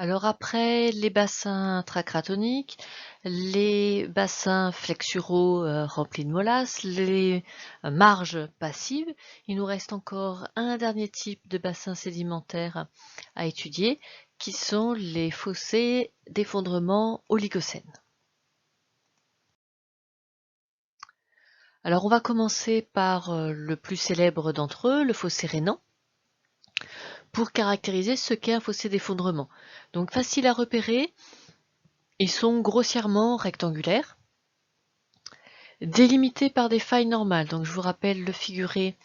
Alors après les bassins intracratoniques, les bassins flexuraux remplis de molasse, les marges passives, il nous reste encore un dernier type de bassin sédimentaire à étudier, qui sont les fossés d'effondrement oligocènes. Alors on va commencer par le plus célèbre d'entre eux, le fossé rhénan, pour caractériser ce qu'est un fossé d'effondrement. Donc facile à repérer, ils sont grossièrement rectangulaires, délimités par des failles normales. Donc je vous rappelle le figuré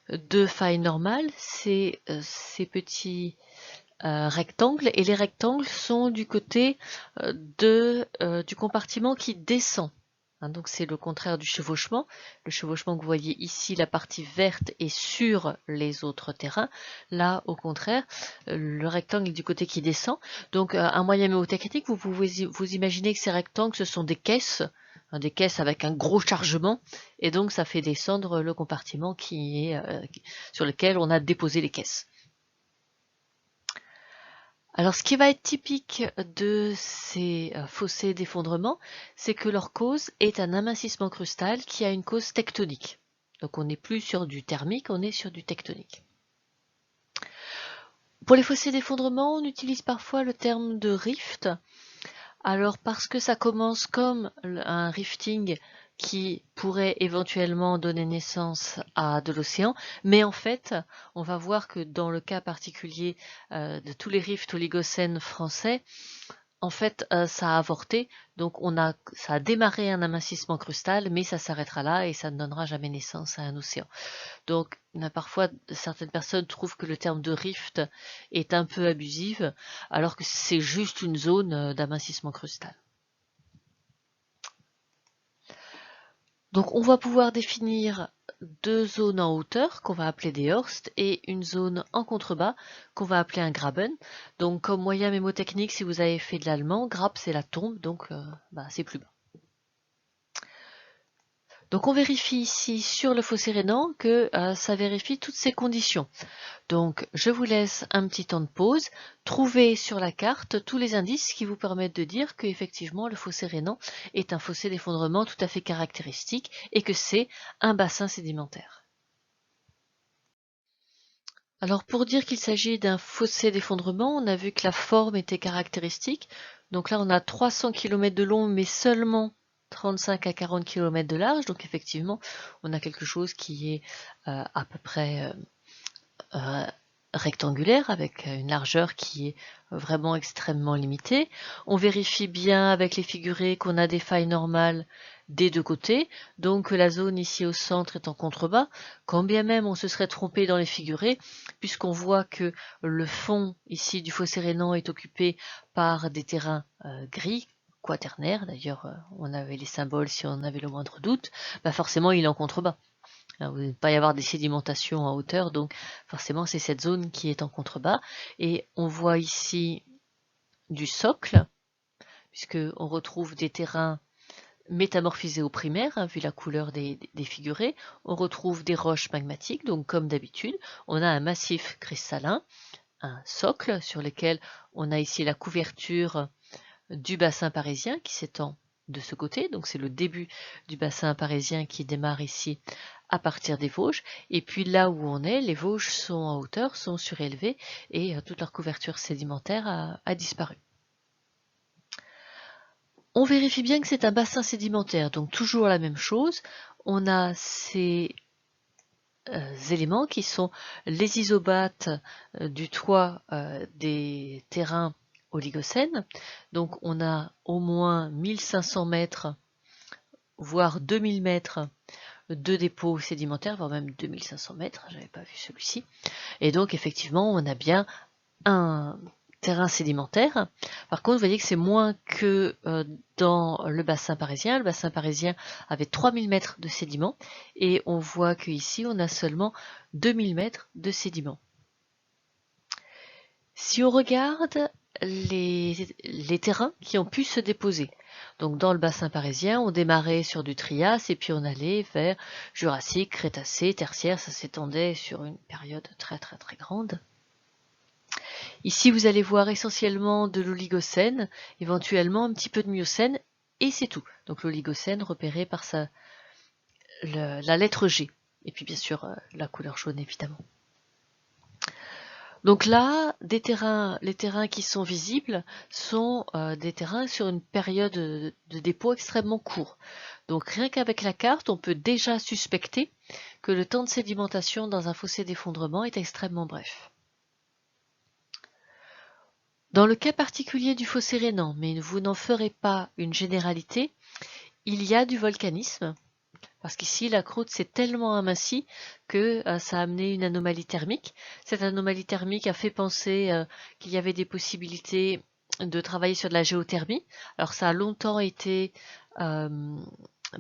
de failles normales, c'est ces petits rectangles, et les rectangles sont du côté du compartiment qui descend. Donc c'est le contraire du chevauchement. Le chevauchement que vous voyez ici, la partie verte est sur les autres terrains. Là, au contraire, le rectangle est du côté qui descend. Donc un moyen mémotechnique, vous pouvez vous imaginer que ces rectangles, ce sont des caisses avec un gros chargement, et donc ça fait descendre le compartiment sur lequel on a déposé les caisses. Alors, ce qui va être typique de ces fossés d'effondrement, c'est que leur cause est un amincissement crustal qui a une cause tectonique. Donc, on n'est plus sur du thermique, on est sur du tectonique. Pour les fossés d'effondrement, on utilise parfois le terme de rift. Alors, parce que ça commence comme un rifting qui pourrait éventuellement donner naissance à de l'océan, mais en fait, on va voir que dans le cas particulier de tous les rifts oligocènes français, en fait, ça a avorté, donc ça a démarré un amincissement crustal, mais ça s'arrêtera là et ça ne donnera jamais naissance à un océan. Donc, parfois, certaines personnes trouvent que le terme de rift est un peu abusif, alors que c'est juste une zone d'amincissement crustal. Donc, on va pouvoir définir deux zones en hauteur qu'on va appeler des Horsts et une zone en contrebas qu'on va appeler un Graben. Donc, comme moyen mémotechnique, si vous avez fait de l'allemand, Grab c'est la tombe, donc c'est plus bas. Donc on vérifie ici sur le fossé rhénan que ça vérifie toutes ces conditions. Donc je vous laisse un petit temps de pause, trouvez sur la carte tous les indices qui vous permettent de dire qu'effectivement le fossé rhénan est un fossé d'effondrement tout à fait caractéristique et que c'est un bassin sédimentaire. Alors pour dire qu'il s'agit d'un fossé d'effondrement, on a vu que la forme était caractéristique. Donc là on a 300 km de long mais seulement 35 à 40 km de large, donc effectivement on a quelque chose qui est à peu près rectangulaire avec une largeur qui est vraiment extrêmement limitée. On vérifie bien avec les figurés qu'on a des failles normales des deux côtés, donc la zone ici au centre est en contrebas, quand bien même on se serait trompé dans les figurés, puisqu'on voit que le fond ici du fossé rhénan est occupé par des terrains gris, quaternaires, d'ailleurs on avait les symboles si on avait le moindre doute, forcément il est en contrebas. Il ne va pas y avoir des sédimentations en hauteur, donc forcément c'est cette zone qui est en contrebas. Et on voit ici du socle, puisqu'on retrouve des terrains métamorphisés au primaire, vu la couleur des figurés. On retrouve des roches magmatiques, donc comme d'habitude, on a un massif cristallin, un socle sur lequel on a ici la couverture du bassin parisien qui s'étend de ce côté, donc c'est le début du bassin parisien qui démarre ici à partir des Vosges, et puis là où on est, les Vosges sont en hauteur, sont surélevées, et toute leur couverture sédimentaire a disparu. On vérifie bien que c'est un bassin sédimentaire, donc toujours la même chose, on a ces éléments qui sont les isobates du toit des terrains oligocènes, donc on a au moins 1500 mètres, voire 2000 mètres de dépôts sédimentaires, voire même 2500 mètres, j'avais pas vu celui-ci. Et donc effectivement, on a bien un terrain sédimentaire. Par contre, vous voyez que c'est moins que dans le bassin parisien. Le bassin parisien avait 3000 mètres de sédiments et on voit qu'ici, on a seulement 2000 mètres de sédiments. Si on regarde les terrains qui ont pu se déposer, donc dans le bassin parisien, on démarrait sur du Trias et puis on allait vers Jurassique, Crétacé, Tertiaire, ça s'étendait sur une période très très très grande. Ici, vous allez voir essentiellement de l'oligocène, éventuellement un petit peu de miocène, et c'est tout. Donc l'oligocène repéré par la lettre G. Et puis bien sûr, la couleur jaune, évidemment. Donc là, les terrains qui sont visibles sont des terrains sur une période de dépôt extrêmement court. Donc rien qu'avec la carte, on peut déjà suspecter que le temps de sédimentation dans un fossé d'effondrement est extrêmement bref. Dans le cas particulier du fossé rhénan, mais vous n'en ferez pas une généralité, il y a du volcanisme. Parce qu'ici, la croûte s'est tellement amincie que ça a amené une anomalie thermique. Cette anomalie thermique a fait penser qu'il y avait des possibilités de travailler sur de la géothermie. Alors ça a longtemps été pas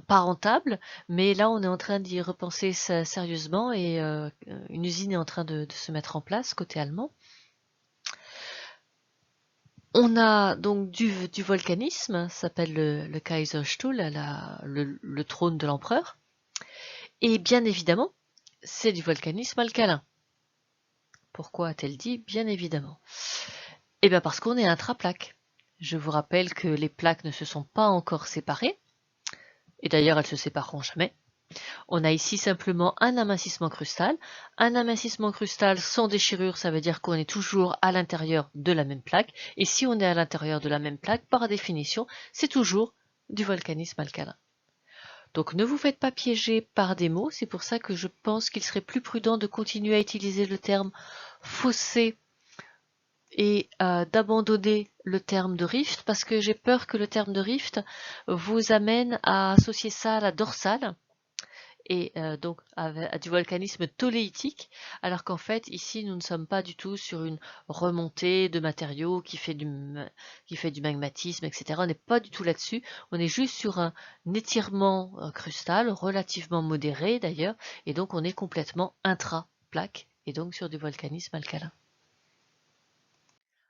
rentable, mais là on est en train d'y repenser sérieusement et une usine est en train de se mettre en place côté allemand. On a donc du volcanisme, ça s'appelle le Kaiserstuhl, le trône de l'empereur. Et bien évidemment, c'est du volcanisme alcalin. Pourquoi a-t-elle dit bien évidemment? Eh bien parce qu'on est intraplaque. Je vous rappelle que les plaques ne se sont pas encore séparées, et d'ailleurs elles se sépareront jamais. On a ici simplement un amincissement crustal. Un amincissement crustal sans déchirure, ça veut dire qu'on est toujours à l'intérieur de la même plaque. Et si on est à l'intérieur de la même plaque, par définition, c'est toujours du volcanisme alcalin. Donc ne vous faites pas piéger par des mots, c'est pour ça que je pense qu'il serait plus prudent de continuer à utiliser le terme fossé et d'abandonner le terme de rift, parce que j'ai peur que le terme de rift vous amène à associer ça à la dorsale, et donc à du volcanisme tholéitique, alors qu'en fait ici nous ne sommes pas du tout sur une remontée de matériaux qui fait du magmatisme, etc. On n'est pas du tout là-dessus, on est juste sur un étirement crustal relativement modéré d'ailleurs, et donc on est complètement intra-plaque, et donc sur du volcanisme alcalin.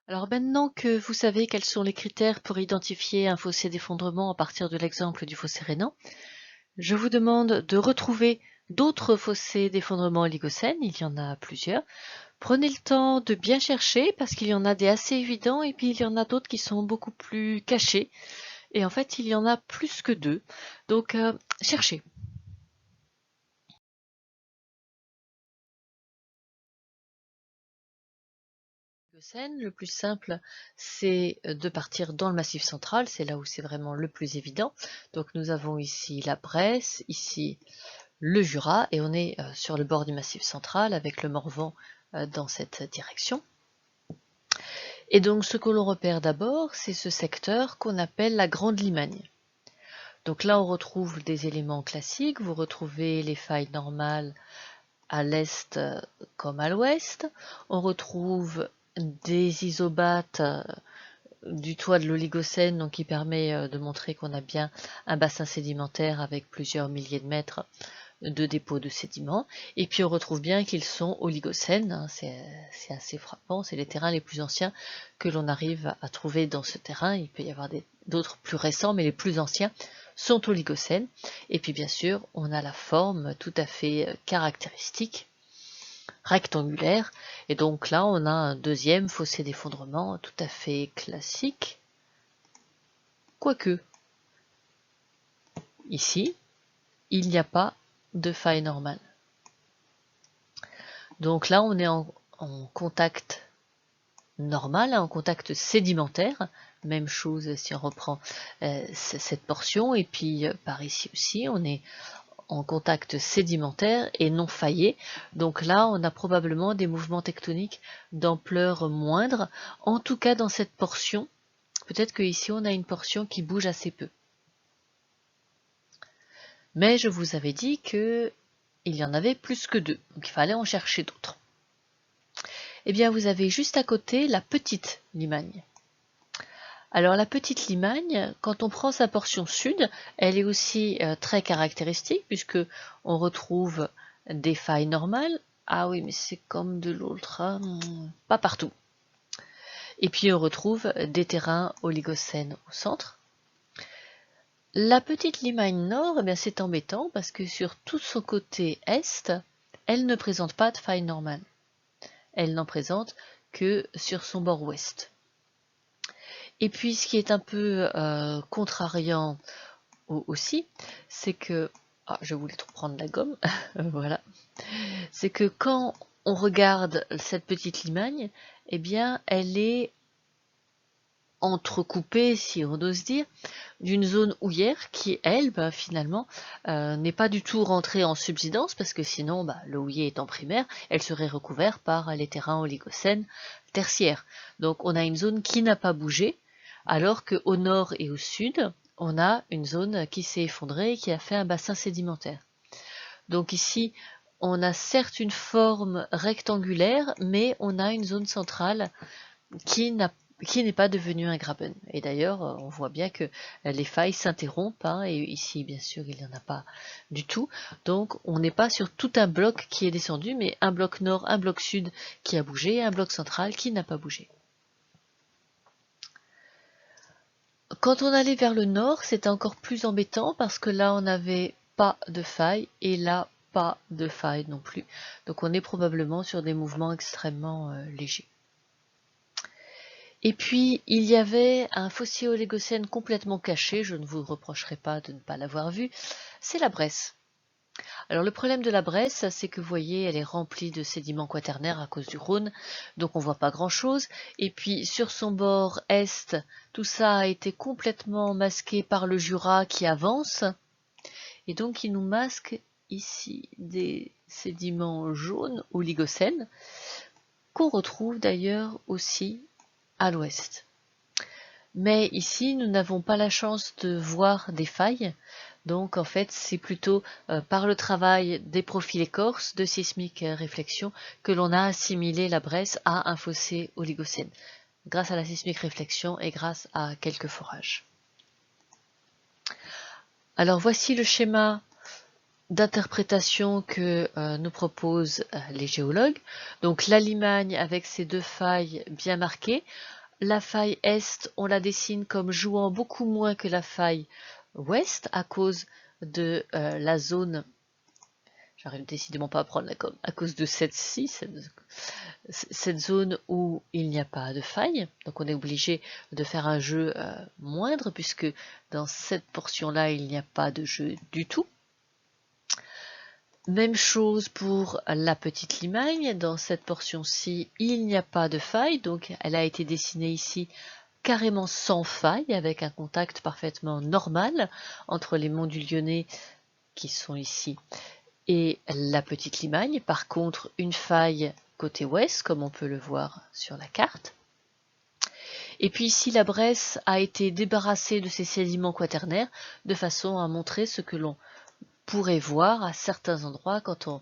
Alors maintenant que vous savez quels sont les critères pour identifier un fossé d'effondrement à partir de l'exemple du fossé rhénan, je vous demande de retrouver d'autres fossés d'effondrement oligocène, il y en a plusieurs. Prenez le temps de bien chercher parce qu'il y en a des assez évidents et puis il y en a d'autres qui sont beaucoup plus cachés. Et en fait, il y en a plus que deux. Donc, cherchez. Le plus simple, c'est de partir dans le Massif central, c'est là où c'est vraiment le plus évident. Donc nous avons ici la Bresse, ici le Jura, et on est sur le bord du Massif central avec le Morvan dans cette direction. Et donc ce que l'on repère d'abord, c'est ce secteur qu'on appelle la Grande Limagne. Donc là on retrouve des éléments classiques, vous retrouvez les failles normales à l'est comme à l'ouest, on retrouve des isobates du toit de l'Oligocène, donc qui permet de montrer qu'on a bien un bassin sédimentaire avec plusieurs milliers de mètres de dépôt de sédiments. Et puis on retrouve bien qu'ils sont oligocènes, hein, c'est assez frappant, c'est les terrains les plus anciens que l'on arrive à trouver dans ce terrain. Il peut y avoir d'autres plus récents, mais les plus anciens sont oligocènes. Et puis bien sûr, on a la forme tout à fait caractéristique, rectangulaire, et donc là on a un deuxième fossé d'effondrement tout à fait classique, quoique ici il n'y a pas de faille normale. Donc là on est en contact normal, en contact sédimentaire, même chose si on reprend cette portion, et puis par ici aussi on est en contact sédimentaire et non faillé. Donc là, on a probablement des mouvements tectoniques d'ampleur moindre, en tout cas dans cette portion. Peut-être qu'ici, on a une portion qui bouge assez peu. Mais je vous avais dit qu'il y en avait plus que deux, donc il fallait en chercher d'autres. Eh bien, vous avez juste à côté la petite Limagne. Alors la petite Limagne, quand on prend sa portion sud, elle est aussi très caractéristique puisque on retrouve des failles normales. Ah oui, mais c'est comme de l'autre, hein, pas partout. Et puis on retrouve des terrains oligocènes au centre. La petite Limagne nord, eh bien c'est embêtant parce que sur tout son côté est, elle ne présente pas de faille normale. Elle n'en présente que sur son bord ouest. Et puis ce qui est un peu contrariant aussi, c'est que, je voulais trop prendre la gomme, voilà, c'est que quand on regarde cette petite limagne, eh bien elle est entrecoupée, si on ose dire, d'une zone houillère qui, elle, finalement, n'est pas du tout rentrée en subsidence, parce que sinon, le houiller étant primaire, elle serait recouverte par les terrains oligocènes tertiaires. Donc on a une zone qui n'a pas bougé, alors qu'au nord et au sud, on a une zone qui s'est effondrée et qui a fait un bassin sédimentaire. Donc ici, on a certes une forme rectangulaire, mais on a une zone centrale qui n'est pas devenue un graben. Et d'ailleurs, on voit bien que les failles s'interrompent, et ici, bien sûr, il n'y en a pas du tout. Donc, on n'est pas sur tout un bloc qui est descendu, mais un bloc nord, un bloc sud qui a bougé, et un bloc central qui n'a pas bougé. Quand on allait vers le nord, c'était encore plus embêtant parce que là, on n'avait pas de faille et là, pas de faille non plus. Donc, on est probablement sur des mouvements extrêmement légers. Et puis, il y avait un fossé oligocène complètement caché, je ne vous reprocherai pas de ne pas l'avoir vu, c'est la Bresse. Alors le problème de la Bresse, c'est que vous voyez, elle est remplie de sédiments quaternaires à cause du Rhône, donc on voit pas grand-chose. Et puis sur son bord est, tout ça a été complètement masqué par le Jura qui avance, et donc il nous masque ici des sédiments jaunes oligocènes, qu'on retrouve d'ailleurs aussi à l'ouest. Mais ici, nous n'avons pas la chance de voir des failles. Donc en fait, c'est plutôt par le travail des profils écorces de sismique réflexion que l'on a assimilé la Bresse à un fossé oligocène, grâce à la sismique réflexion et grâce à quelques forages. Alors voici le schéma d'interprétation que nous proposent les géologues. Donc la Limagne avec ses deux failles bien marquées. La faille est, on la dessine comme jouant beaucoup moins que la faille ouest à cause de la zone, j'arrive décidément pas à prendre la gomme, à cause de cette zone où il n'y a pas de faille. Donc on est obligé de faire un jeu moindre puisque dans cette portion-là, il n'y a pas de jeu du tout. Même chose pour la petite limagne, dans cette portion-ci, il n'y a pas de faille, donc elle a été dessinée ici carrément sans faille, avec un contact parfaitement normal entre les monts du Lyonnais qui sont ici et la petite Limagne. Par contre, une faille côté ouest, comme on peut le voir sur la carte. Et puis ici, la Bresse a été débarrassée de ses sédiments quaternaires de façon à montrer ce que l'on pourrait voir à certains endroits quand on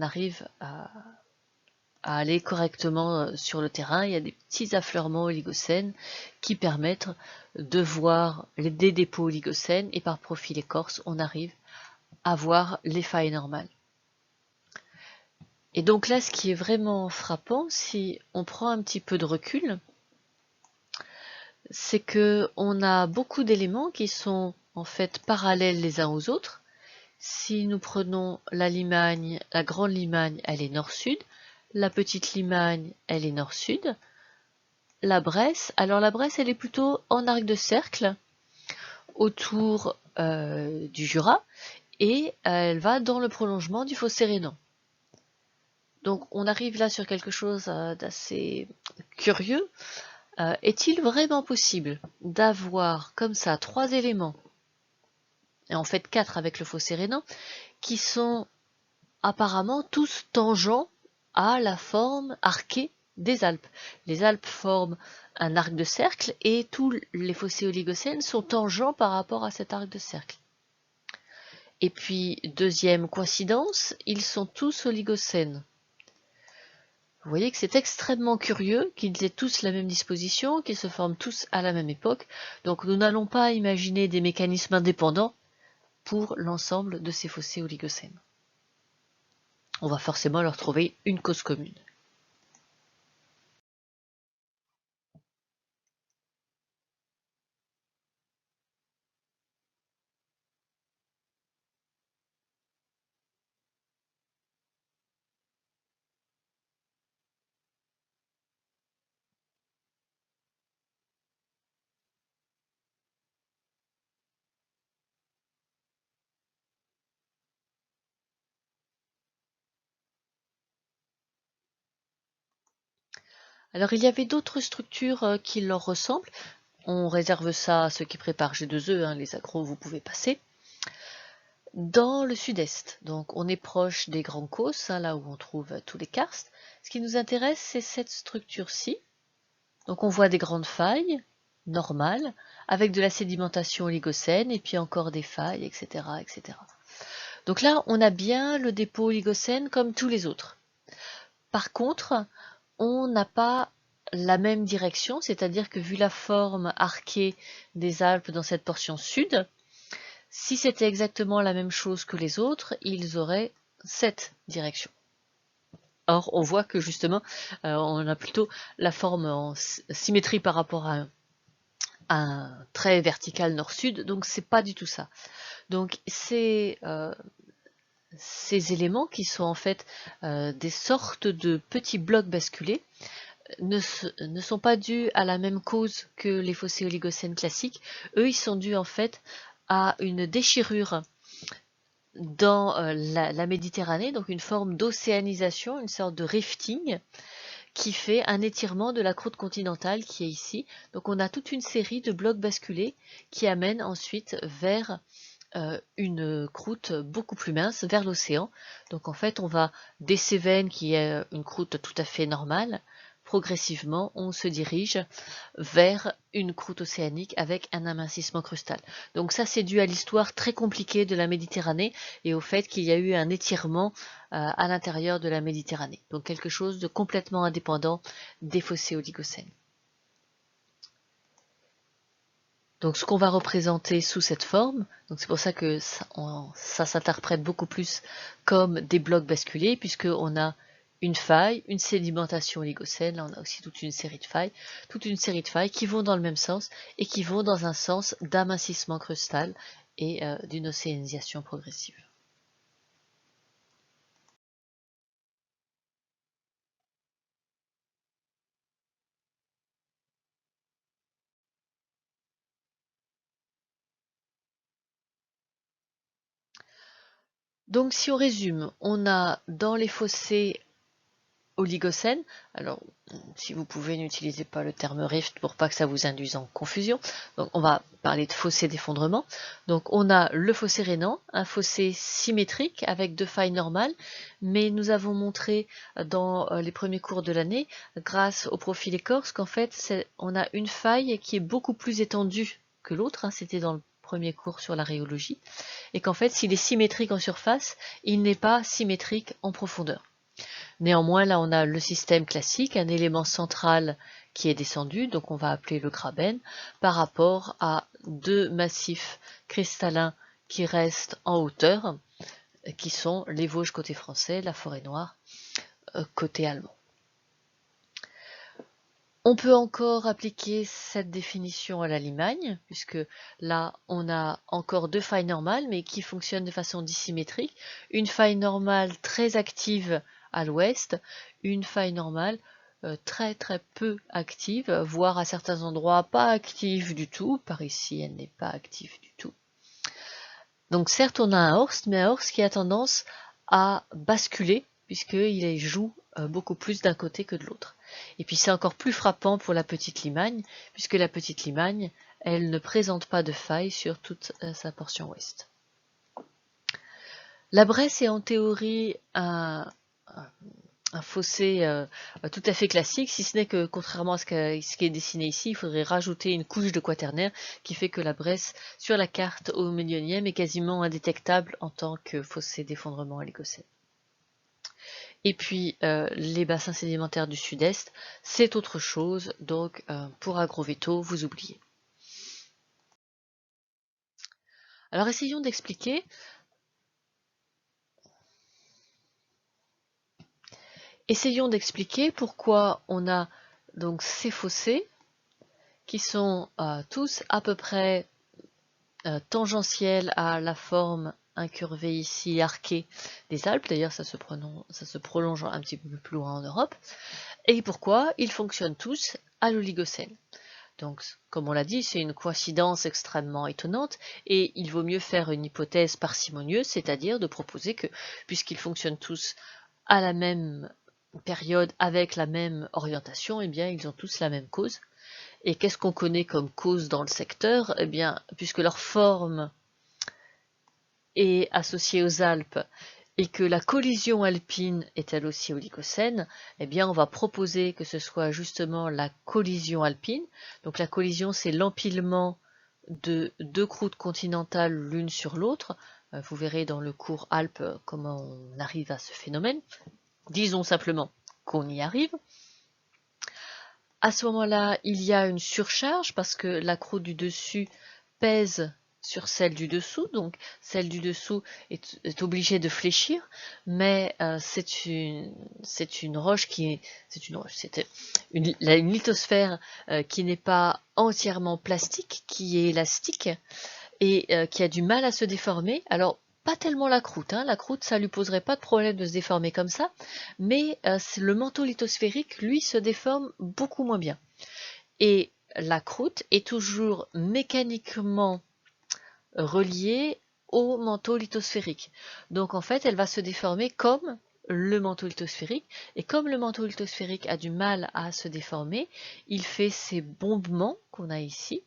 arrive à aller correctement sur le terrain. Il y a des petits affleurements oligocènes qui permettent de voir des dépôts oligocènes et par profil écorce, on arrive à voir les failles normales. Et donc là, ce qui est vraiment frappant, si on prend un petit peu de recul, c'est que on a beaucoup d'éléments qui sont en fait parallèles les uns aux autres. Si nous prenons la Limagne, la grande Limagne, elle est nord-sud. La petite Limagne, elle est nord-sud. La Bresse, alors la Bresse, elle est plutôt en arc de cercle autour du Jura et elle va dans le prolongement du fossé rhénan. Donc on arrive là sur quelque chose d'assez curieux. Est-il vraiment possible d'avoir comme ça 3 éléments, et en fait 4 avec le fossé rhénan, qui sont apparemment tous tangents à la forme arquée des Alpes. Les Alpes forment un arc de cercle et tous les fossés oligocènes sont tangents par rapport à cet arc de cercle. Et puis, deuxième coïncidence, ils sont tous oligocènes. Vous voyez que c'est extrêmement curieux qu'ils aient tous la même disposition, qu'ils se forment tous à la même époque. Donc nous n'allons pas imaginer des mécanismes indépendants pour l'ensemble de ces fossés oligocènes. On va forcément leur trouver une cause commune. Alors il y avait d'autres structures qui leur ressemblent. On réserve ça à ceux qui préparent G2E, hein, les accros vous pouvez passer. Dans le sud-est, donc on est proche des Grands Causses, hein, là où on trouve tous les karstes. Ce qui nous intéresse, c'est cette structure-ci. Donc on voit des grandes failles, normales, avec de la sédimentation oligocène, et puis encore des failles, etc., etc. Donc là, on a bien le dépôt oligocène comme tous les autres. Par contre, on n'a pas la même direction, c'est-à-dire que vu la forme arquée des Alpes dans cette portion sud, si c'était exactement la même chose que les autres, ils auraient cette direction. Or, on voit que justement, on a plutôt la forme en symétrie par rapport à un trait vertical nord-sud, donc c'est pas du tout ça. Donc ces éléments qui sont en fait des sortes de petits blocs basculés ne sont pas dus à la même cause que les fossés oligocènes classiques. Eux, ils sont dus en fait à une déchirure dans la Méditerranée, donc une forme d'océanisation, une sorte de rifting qui fait un étirement de la croûte continentale qui est ici. Donc on a toute une série de blocs basculés qui amènent ensuite vers une croûte beaucoup plus mince, vers l'océan. Donc en fait on va des Cévennes qui est une croûte tout à fait normale, progressivement on se dirige vers une croûte océanique avec un amincissement crustal. Donc ça c'est dû à l'histoire très compliquée de la Méditerranée et au fait qu'il y a eu un étirement à l'intérieur de la Méditerranée. Donc quelque chose de complètement indépendant des fossés oligocènes. Donc ce qu'on va représenter sous cette forme, donc c'est pour ça que ça s'interprète beaucoup plus comme des blocs basculés, puisqu'on a une faille, une sédimentation oligocène, là on a aussi toute une série de failles qui vont dans le même sens et qui vont dans un sens d'amincissement crustal et d'une océanisation progressive. Donc si on résume, on a dans les fossés oligocène. Alors, si vous pouvez, n'utilisez pas le terme rift pour pas que ça vous induise en confusion. Donc, on va parler de fossé d'effondrement. Donc, on a le fossé rénant, un fossé symétrique avec deux failles normales, mais nous avons montré dans les premiers cours de l'année, grâce au profil écorce, qu'en fait, on a une faille qui est beaucoup plus étendue que l'autre. Hein, c'était dans le premier cours sur la rhéologie. Et qu'en fait, s'il est symétrique en surface, il n'est pas symétrique en profondeur. Néanmoins, là, on a le système classique, un élément central qui est descendu, donc on va appeler le graben, par rapport à deux massifs cristallins qui restent en hauteur, qui sont les Vosges côté français, la Forêt Noire côté allemand. On peut encore appliquer cette définition à la Limagne, puisque là, on a encore deux failles normales, mais qui fonctionnent de façon dissymétrique. Une faille normale très active à l'ouest, une faille normale très très peu active, voire à certains endroits pas active du tout. Par ici, elle n'est pas active du tout. Donc certes, on a un horst, mais un horst qui a tendance à basculer, puisqu'il joue beaucoup plus d'un côté que de l'autre. Et puis c'est encore plus frappant pour la petite limagne, puisque la petite limagne, elle ne présente pas de faille sur toute sa portion ouest. La Bresse est en théorie un fossé tout à fait classique, si ce n'est que contrairement à ce qui est dessiné ici, il faudrait rajouter une couche de quaternaire qui fait que la Bresse sur la carte au millionième est quasiment indétectable en tant que fossé d'effondrement oligocène. Et puis les bassins sédimentaires du sud-est, c'est autre chose, donc pour Agroveto, vous oubliez. Alors essayons d'expliquer. Essayons d'expliquer pourquoi on a donc ces fossés qui sont tous à peu près tangentiels à la forme incurvée ici, arquée des Alpes. D'ailleurs, ça se prolonge un petit peu plus loin en Europe. Et pourquoi ils fonctionnent tous à l'Oligocène. Donc, comme on l'a dit, c'est une coïncidence extrêmement étonnante et il vaut mieux faire une hypothèse parcimonieuse, c'est-à-dire de proposer que, puisqu'ils fonctionnent tous à la même période avec la même orientation, eh bien, ils ont tous la même cause. Et qu'est-ce qu'on connaît comme cause dans le secteur? Eh bien, puisque leur forme est associée aux Alpes et que la collision alpine est elle aussi oligocène, eh bien, on va proposer que ce soit justement la collision alpine. Donc, la collision, c'est l'empilement de deux croûtes continentales l'une sur l'autre. Vous verrez dans le cours Alpes comment on arrive à ce phénomène. Disons simplement qu'on y arrive. À ce moment-là, il y a une surcharge parce que la croûte du dessus pèse sur celle du dessous, donc celle du dessous est obligée de fléchir, mais c'est une roche qui est, c'est une lithosphère qui n'est pas entièrement plastique, qui est élastique et qui a du mal à se déformer. Alors pas tellement la croûte, hein. La croûte, ça lui poserait pas de problème de se déformer comme ça, mais le manteau lithosphérique, lui, se déforme beaucoup moins bien. Et la croûte est toujours mécaniquement reliée au manteau lithosphérique. Donc en fait, elle va se déformer comme le manteau lithosphérique, et comme le manteau lithosphérique a du mal à se déformer, il fait ces bombements qu'on a ici,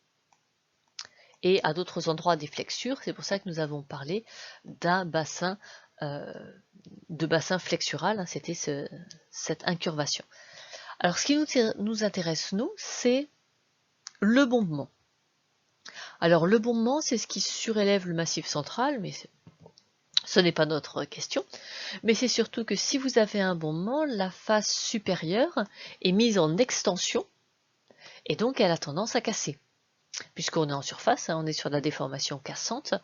et à d'autres endroits des flexures. C'est pour ça que nous avons parlé d'un bassin, de bassin flexural, hein, c'était cette incurvation. Alors ce qui nous intéresse, nous, c'est le bombement. Alors le bombement, c'est ce qui surélève le massif central, mais ce n'est pas notre question. Mais c'est surtout que si vous avez un bombement, la face supérieure est mise en extension, et donc elle a tendance à casser. Puisqu'on est en surface, hein, on est sur la déformation cassante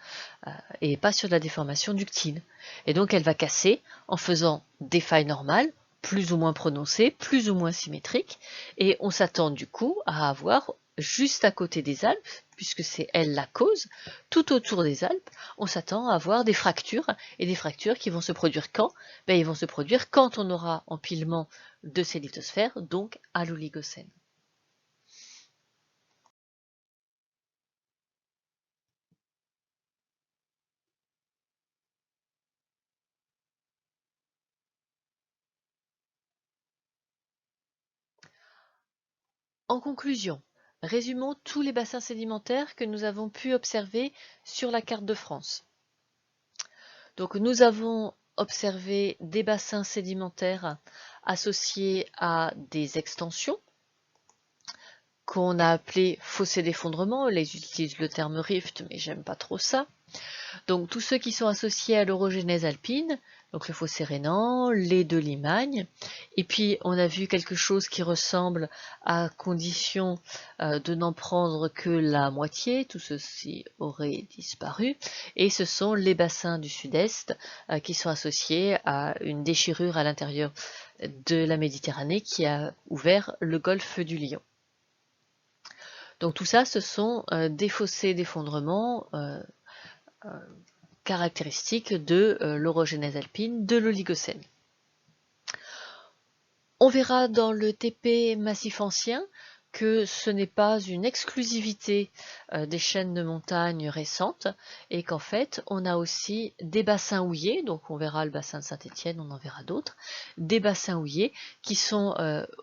et pas sur la déformation ductile. Et donc elle va casser en faisant des failles normales, plus ou moins prononcées, plus ou moins symétriques, et on s'attend du coup à avoir juste à côté des Alpes, puisque c'est elle la cause, tout autour des Alpes, on s'attend à avoir des fractures, et des fractures qui vont se produire quand? Ben, ils vont se produire quand on aura empilement de ces lithosphères, donc à l'Oligocène. En conclusion, résumons tous les bassins sédimentaires que nous avons pu observer sur la carte de France. Donc nous avons observé des bassins sédimentaires associés à des extensions qu'on a appelées fossés d'effondrement. Ils utilisent le terme rift, mais j'aime pas trop ça. Donc tous ceux qui sont associés à l'orogénèse alpine, donc le fossé rhénan, les deux Limagnes, et puis on a vu quelque chose qui ressemble à condition de n'en prendre que la moitié, tout ceci aurait disparu, et ce sont les bassins du sud-est qui sont associés à une déchirure à l'intérieur de la Méditerranée qui a ouvert le golfe du Lion. Donc tout ça, ce sont des fossés d'effondrement caractéristiques de l'orogénèse alpine de l'Oligocène. On verra dans le TP massif ancien que ce n'est pas une exclusivité des chaînes de montagnes récentes et qu'en fait on a aussi des bassins houillers, donc on verra le bassin de Saint-Étienne, on en verra d'autres, des bassins houillers qui sont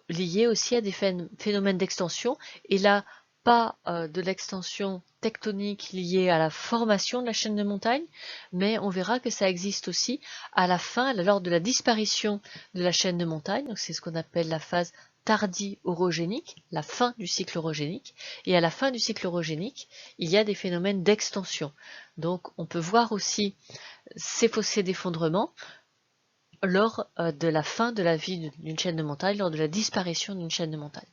liés aussi à des phénomènes d'extension, et là pas de l'extension tectonique liée à la formation de la chaîne de montagne, mais on verra que ça existe aussi à la fin, lors de la disparition de la chaîne de montagne, donc c'est ce qu'on appelle la phase tardi-orogénique, la fin du cycle orogénique, et à la fin du cycle orogénique, il y a des phénomènes d'extension. Donc on peut voir aussi ces fossés d'effondrement lors de la fin de la vie d'une chaîne de montagne, lors de la disparition d'une chaîne de montagne.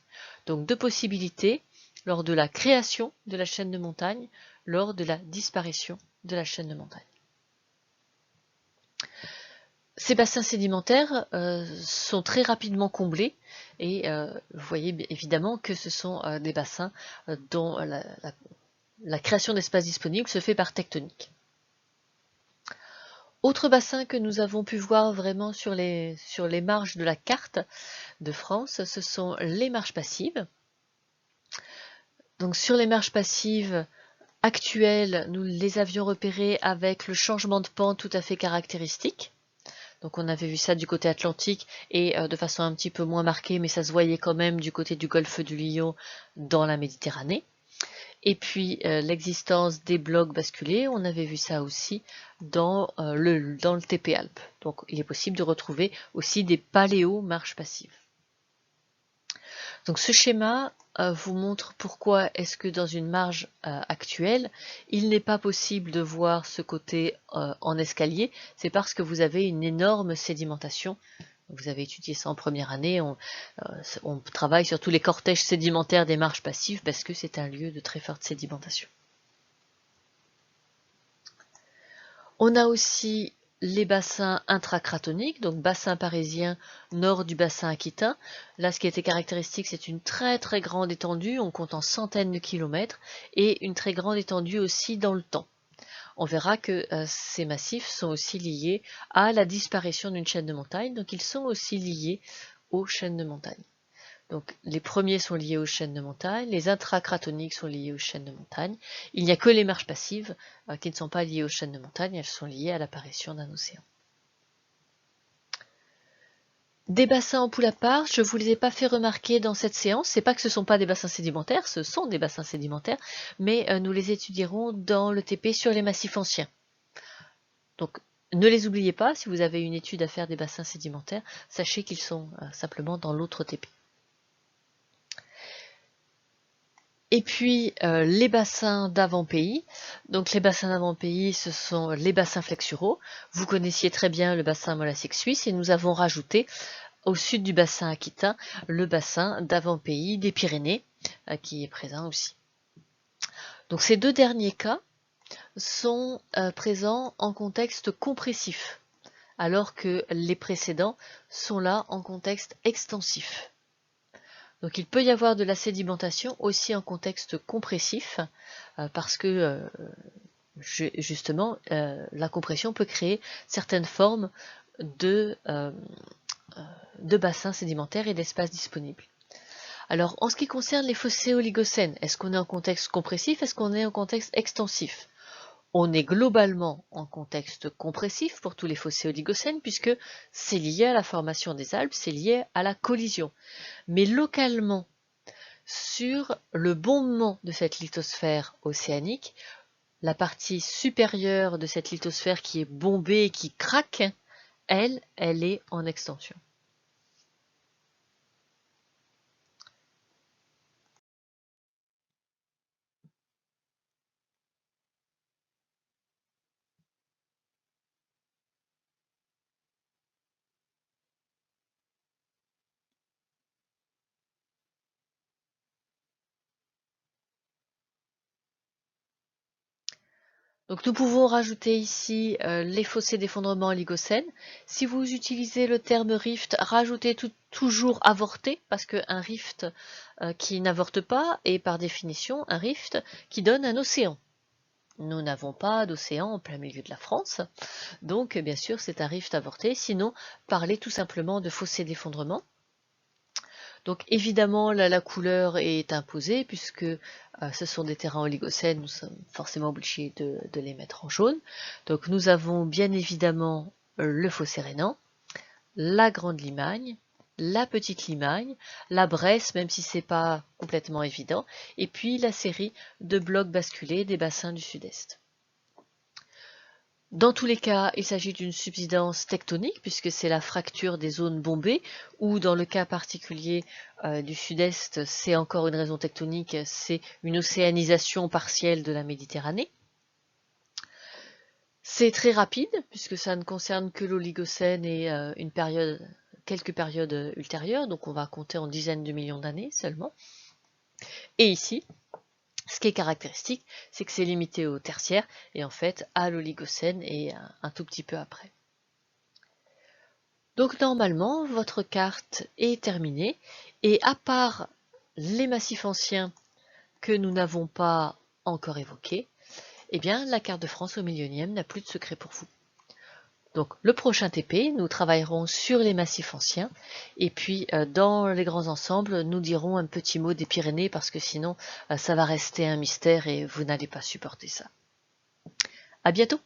Donc deux possibilités, lors de la création de la chaîne de montagne, lors de la disparition de la chaîne de montagne. Ces bassins sédimentaires sont très rapidement comblés et vous voyez évidemment que ce sont des bassins dont la création d'espaces disponibles se fait par tectonique. Autre bassin que nous avons pu voir vraiment sur les marges de la carte de France, ce sont les marges passives. Donc sur les marges passives actuelles, nous les avions repérées avec le changement de pente tout à fait caractéristique. Donc on avait vu ça du côté atlantique et de façon un petit peu moins marquée, mais ça se voyait quand même du côté du golfe du Lion dans la Méditerranée. Et puis l'existence des blocs basculés, on avait vu ça aussi dans le TP Alpes. Donc il est possible de retrouver aussi des paléo-marches passives. Donc ce schéma vous montre pourquoi est-ce que dans une marge actuelle, il n'est pas possible de voir ce côté en escalier. C'est parce que vous avez une énorme sédimentation. Vous avez étudié ça en première année. On travaille sur tous les cortèges sédimentaires des marges passives parce que c'est un lieu de très forte sédimentation. On a aussi les bassins intracratoniques, donc bassin parisien nord du bassin aquitain. Là, ce qui était caractéristique, c'est une très très grande étendue, on compte en centaines de kilomètres, et une très grande étendue aussi dans le temps. On verra que ces massifs sont aussi liés à la disparition d'une chaîne de montagne, donc ils sont aussi liés aux chaînes de montagne. Donc les premiers sont liés aux chaînes de montagne, les intracratoniques sont liés aux chaînes de montagne. Il n'y a que les marches passives qui ne sont pas liées aux chaînes de montagne, elles sont liées à l'apparition d'un océan. Des bassins en poule à part, je ne vous les ai pas fait remarquer dans cette séance. C'est pas que ce ne sont pas des bassins sédimentaires, ce sont des bassins sédimentaires, mais nous les étudierons dans le TP sur les massifs anciens. Donc ne les oubliez pas, si vous avez une étude à faire des bassins sédimentaires, sachez qu'ils sont simplement dans l'autre TP. Et puis les bassins d'avant-pays. Donc les bassins d'avant-pays, ce sont les bassins flexuraux. Vous connaissiez très bien le bassin molassique suisse et nous avons rajouté au sud du bassin aquitain le bassin d'avant-pays des Pyrénées qui est présent aussi. Donc ces deux derniers cas sont présents en contexte compressif, alors que les précédents sont là en contexte extensif. Donc il peut y avoir de la sédimentation aussi en contexte compressif, parce que justement la compression peut créer certaines formes de bassins sédimentaires et d'espaces disponibles. Alors en ce qui concerne les fossés oligocènes, est-ce qu'on est en contexte compressif, est-ce qu'on est en contexte extensif? On est globalement en contexte compressif pour tous les fossés oligocènes puisque c'est lié à la formation des Alpes, c'est lié à la collision. Mais localement, sur le bombement de cette lithosphère océanique, la partie supérieure de cette lithosphère qui est bombée et qui craque, elle est en extension. Donc nous pouvons rajouter ici les fossés d'effondrement oligocène. Si vous utilisez le terme rift, rajoutez toujours avorté, parce qu'un rift qui n'avorte pas est par définition un rift qui donne un océan. Nous n'avons pas d'océan en plein milieu de la France, donc bien sûr c'est un rift avorté, sinon parlez tout simplement de fossé d'effondrement. Donc évidemment là la couleur est imposée puisque ce sont des terrains oligocènes, nous sommes forcément obligés de les mettre en jaune. Donc nous avons bien évidemment le fossé rhénan, la grande Limagne, la petite Limagne, la Bresse même si c'est pas complètement évident, et puis la série de blocs basculés des bassins du sud-est. Dans tous les cas, il s'agit d'une subsidence tectonique puisque c'est la fracture des zones bombées ou dans le cas particulier du sud-est, c'est encore une raison tectonique, c'est une océanisation partielle de la Méditerranée. C'est très rapide puisque ça ne concerne que l'Oligocène et quelques périodes ultérieures, donc on va compter en dizaines de millions d'années seulement. Et ici, ce qui est caractéristique, c'est que c'est limité au tertiaire et en fait à l'Oligocène et un tout petit peu après. Donc normalement, votre carte est terminée et à part les massifs anciens que nous n'avons pas encore évoqués, eh bien la carte de France au millionième n'a plus de secret pour vous. Donc le prochain TP, nous travaillerons sur les massifs anciens et puis dans les grands ensembles, nous dirons un petit mot des Pyrénées parce que sinon ça va rester un mystère et vous n'allez pas supporter ça. À bientôt!